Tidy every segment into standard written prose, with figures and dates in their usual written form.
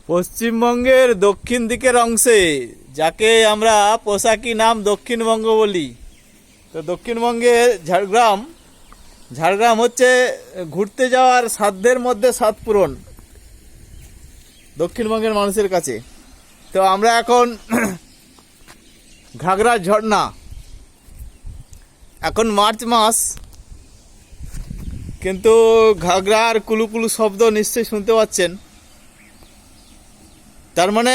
পশ্চিমবঙ্গের দক্ষিণ দিকের অংশে যাকে আমরা পোশাকি নাম দক্ষিণবঙ্গ বলি, তো দক্ষিণবঙ্গে ঝাড়গ্রাম হচ্ছে ঘুরতে যাওয়ার সাধ্যের মধ্যে সাত পূরণ দক্ষিণবঙ্গের মানুষের কাছে। তো আমরা এখন ঘাগড়ার ঝর্ণা, এখন মার্চ মাস, কিন্তু ঘাগড়ার কুলুকুলু শব্দ নিশ্চয়ই শুনতে পাচ্ছেন। তার মানে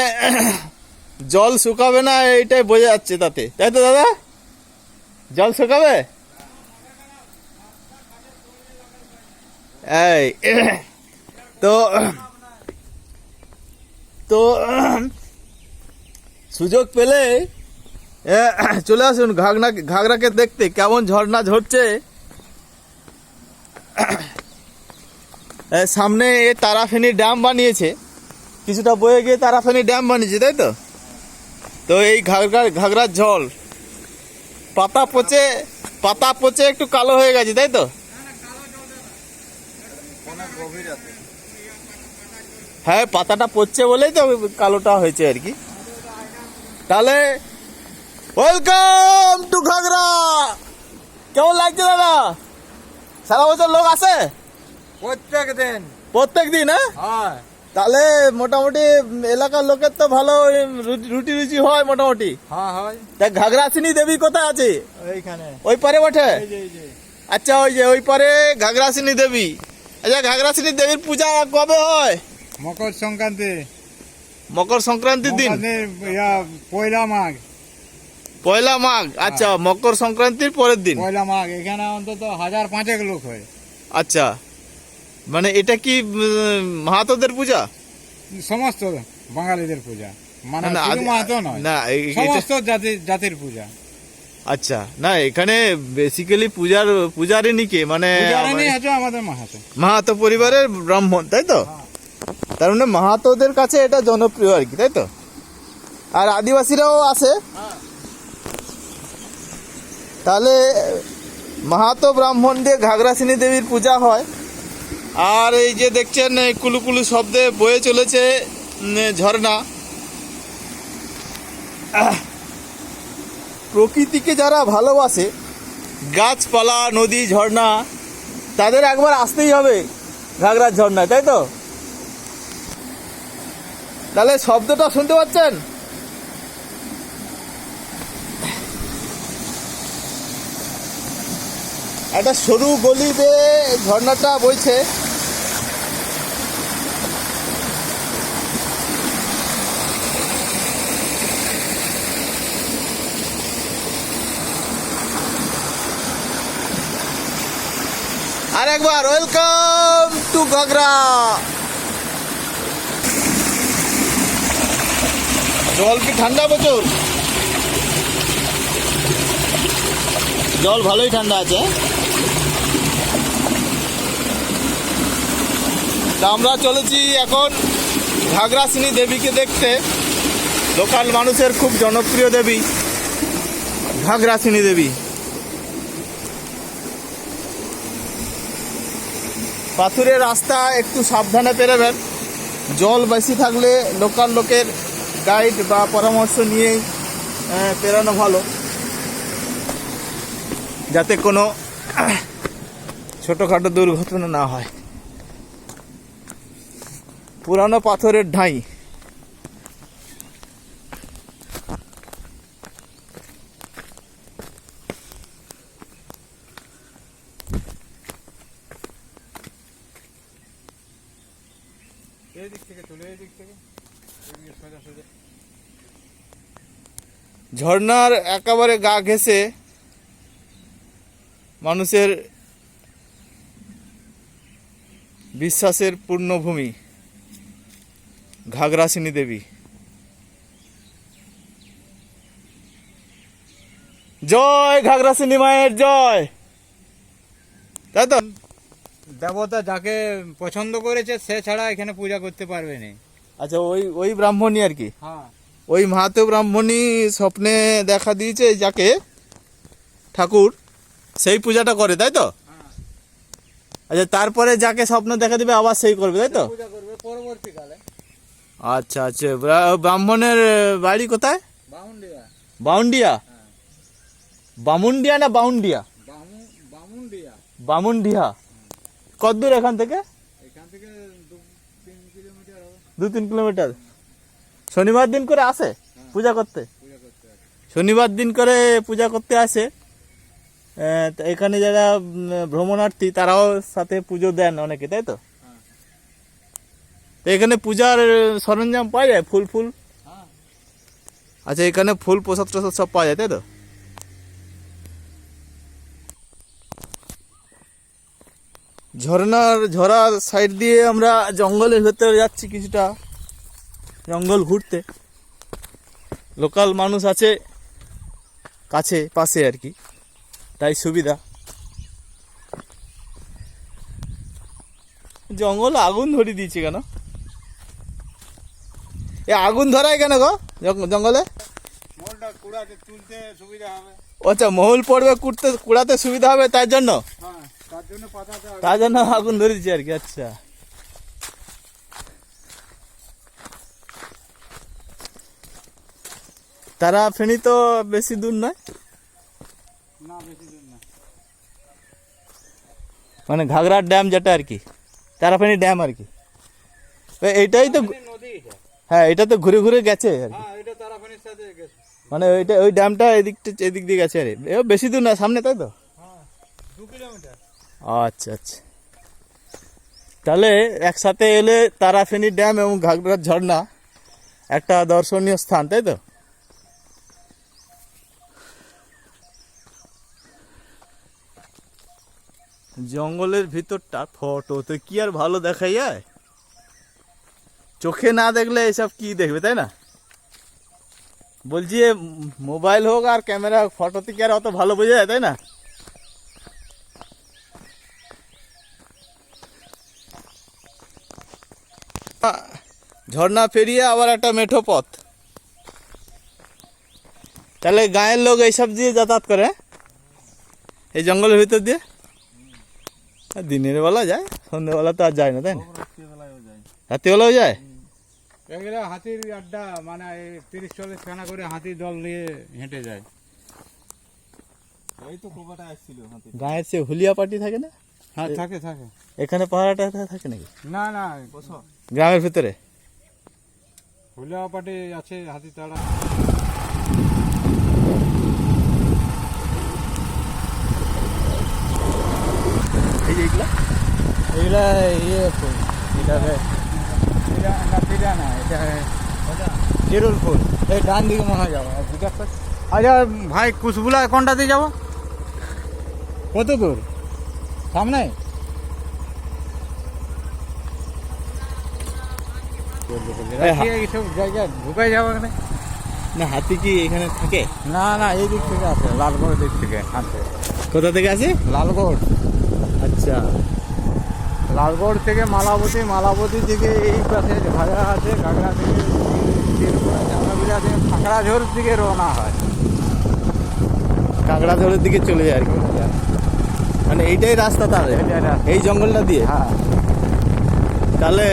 জল শুকাবে না এইটাই বোঝা যাচ্ছে তাতে, তাই তো দাদা? জল শুকাবে এই তো তো সুযোগ পেলে চলে আসুন ঘাগড়াকে দেখতে কেমন ঝর্ণা ঝরছে। সামনে তারাফেনী ড্যাম বানিয়েছে, কিছুটা বয়ে গিয়ে তারাফেনী ড্যাম বানিয়েছে, তাই তো? তো এই ঘাগড়ার জল পাতা পচে একটু কালো হয়ে গেছে, তাই তো? হ্যাঁ, পাতাটা পচছে বলেই তো কালোটা হয়েছে আর কি। তাহলে ওয়েলকাম টু ঘাগড়া। কেমন লাগছে দাদা? সারা বছর লোক আসে? প্রত্যেক দিন। হ্যাঁ, তাহলে মোটামুটি এলাকার লোকের তো ভালো রুটি রুচি হয় মোটামুটি। হ্যাঁ হয়। তা ঘাগড়াসিনী দেবী কোথায় আছে? ওইখানে, ওই পারে বটে। এই যে আচ্ছা, ওই পারে ঘাগড়াসিনী দেবী। আচ্ছা, ঘাগড়াসিনী দেবীর পূজা কবে হয়? মকর সংক্রান্তি। মকর সংক্রান্তির দিন, পয়লা মাঘ। আচ্ছা, মকর সংক্রান্তির পরের দিন পয়লা মাঘ। এখানে অন্তত 1000-5 লোক হয়। আচ্ছা, মানে এটা কি মাহাতোদের পূজা? সমস্ত বাঙালিদের পূজা, মানে না, শুধু মাহাতো নয়, না, সমস্ত জাতির পূজা। আচ্ছা, না, এখানে বেসিক্যালি পূজারিনী কে, মানে পূজারিনী হচ্ছে আমাদের মাহাতো পরিবারের ব্রাহ্মণ, তাই তো? তার মানে মাহাতোদের কাছে এটা জনপ্রিয় আর কি, তাই তো? আর আদিবাসীরাও আছে। তাহলে মাহাতো ব্রাহ্মণদের ঘাগড়াসিনী দেবীর পূজা হয়। আর এই যে দেখছেন কুলুকুলু শব্দে বয়ে চলেছে ঝর্ণা। প্রকৃতিকে যারা ভালোবাসে, গাছপালা, নদী, ঝর্ণা, তাদের একবার আসতেই হবে ঘাগড়ার ঝর্ণায়, তাই তো? তাহলে শব্দটা শুনতে পাচ্ছেন? একটা সরু গলি বেয়ে ঝর্ণাটা বইছে। আর একবার ওয়েলকাম টু ঘাগড়া। জল কি ঠান্ডা? প্রচুর জল, ভালোই ঠান্ডা আছে। তা আমরা চলেছি এখন ঘাগড়াসিনী দেবীকে দেখতে। লোকাল মানুষের খুব জনপ্রিয় দেবী ঘাগড়াসিনী দেবী। পাথুরের রাস্তা, একটু সাবধানে পেরোবেন। জল বেশি থাকলে লোকাল লোকের গাইড বা পরামর্শ নিয়েই পেরানো ভালো, যাতে কোনো ছোটোখাটো দুর্ঘটনা না হয়। পুরানো পাথরের ঢাই। ঝর্ণার একেবারে গা ঘেঁষে মানুষের বিশ্বাসের পূর্ণভূমি ঘাগড়াসিনী দেবী। জয় ঘাগড়াসিনী মায়ের জয়, তাই তো? দেবতা যাকে পছন্দ করেছে সে ছাড়া এখানে পূজা করতে পারবে না। আচ্ছা, ওই ব্রাহ্মণী আর কি। হ্যাঁ, ওই মাহাতো ব্রাহ্মণী স্বপ্নে দেখা দিয়েছে যাকে ঠাকুর, সেই পূজাটা করে, তাই তো? আচ্ছা, তারপরে যাকে স্বপ্ন দেখা দিবে আবার সেই করবে, তাই তো? পূজা করবে পরবর্তীকালে। আচ্ছা আচ্ছা, ব্রাহ্মণের বাড়ি কোথায়? বামুনডিয়া। বাউন্ডিয়া? বামুনডিয়া না বাউন্ডিয়া? বামুনডিয়া। বামুনডিহা। কত দূর এখান থেকে? এখান থেকে 2-3 কিলোমিটার হবে। 2-3 কিলোমিটার। শনিবার দিন করে আসে পূজা করতে? পূজা করতে আসে। শনিবার দিন করে পূজা করতে আসে। তো এখানে যারা ভ্রমণার্থী তারাও সাথে পুজো দেন অনেকে, তাই তো? হ্যাঁ। তো এখানে পূজার সরঞ্জাম পাওয়া যায়, ফুল ফুল? হ্যাঁ। আচ্ছা, এখানে ফুল প্রসাদ টসাদ সব পাওয়া যায়, তাই তো? ঝরার সাইড দিয়ে আমরা জঙ্গলের ভেতরে যাচ্ছি, কিছুটা জঙ্গল ঘুরতে। লোকাল মানুষ আছে কাছে পাশে আর কি, তাই সুবিধা। জঙ্গল আগুন ধরিয়ে দিয়েছে কেন? এ আগুন ধরায় কেন গো জঙ্গলে? মলটা কুড়াতে তুলতে সুবিধা হবে। আচ্ছা, মহল পড়বে, কুড়াতে সুবিধা হবে তাই জন্য? হ্যাঁ, তার জন্য পাতাটা তার জন্য আগুন ধরে দিচ্ছে আর কি। আচ্ছা, তারা ফেনী তো বেশি দূর নয়, না, বেশি দূর না। মানে ঘাগরার ড্যাম যেটা আর কি, তারাফেনী ড্যাম আর কি। এইটাই তো, নদী এটা। হ্যাঁ, এটা তো ঘুরে ঘুরে গেছে আর কি। হ্যাঁ, এটা তারাফানির সাথে গেছে। মানে ওই ড্যামটা এদিক দিয়ে গেছে আরে, বেশি দূর না, সামনে, তাই তো? হ্যাঁ, 2 কিলোমিটার। আচ্ছা আচ্ছা, তাহলে একসাথে এলে তারাফেনী ড্যাম এবং ঘাগরার ঝর্ণা একটা দর্শনীয় স্থান, তাই তো? জঙ্গলের ভিতরটা ফটো তো কি আর ভালো দেখাই যায়, চোখে না দেখলে এসব কি দেখবে, তাই না? বলছি মোবাইল হোক আর ক্যামেরা হোক, ফটোতে কি আর অত ভালো বোঝা যায়, তাই না? ঝর্ণা পেরিয়ে আবার একটা মেঠো পথ। তাহলে গাঁয়ের লোক এইসব দিয়ে যাতায়াত করে, এই জঙ্গলের ভিতর দিয়ে? দিনের বেলা যায়, সন্ধ্যেবেলা তো আর যায় না, তাই না? রাত্রিবেলাও যায়? এগুলো হাতির আড্ডা, মানে 30-40 খানা করে হাতির দল নিয়ে হেঁটে যায়। এই তো কোপাটা আসছিল হাতি। গাঁয়ের সে হুলিয়া পার্টি থাকে না? হ্যাঁ, থাকে। এখানে পাহাড়াটা থাকে নাকি না, গ্রামের ভিতরে? হুলিয়াপাটি আছে, হাতি তাড়া। এই যে এগুলা ফুল। এটা না, এটা কেরুল ফুল। এই ডান দিকে মনে হয় যাবো। আচ্ছা ভাই, কুশবুলা কোনটা দিয়ে যাবো? কত দূর? সামনে? এইসব জায়গায় ঢুকাই যাবো এখানে? না, হাতি কি এখানে থাকে? না, এই দিক থেকে আছে, লালগড় দিক থেকে হাঁটে। কোথা থেকে আসে? লালগড়। আচ্ছা, লালগড় থেকে মালাবতী থেকে এই পাশে ঘাগড়া আছে, ঘাগড়া থেকে খাগড়াঝোড় দিকে রওনা হয়। কাঁকড়াঝোড়ের দিকে চলে যায় আর কি। মানে এইটাই রাস্তা তাহলে, এই জঙ্গলটা দিয়ে? হ্যাঁ। তাহলে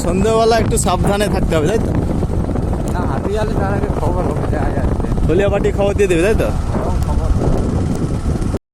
সন্ধ্যেবেলা একটু সাবধানে থাকতে হবে, তাই তো? না, হাতি আলে তার আগে খবর হবে, দেখা যাচ্ছে। হলিয়া পার্টি খবর দিয়ে দেবে, তাই তো?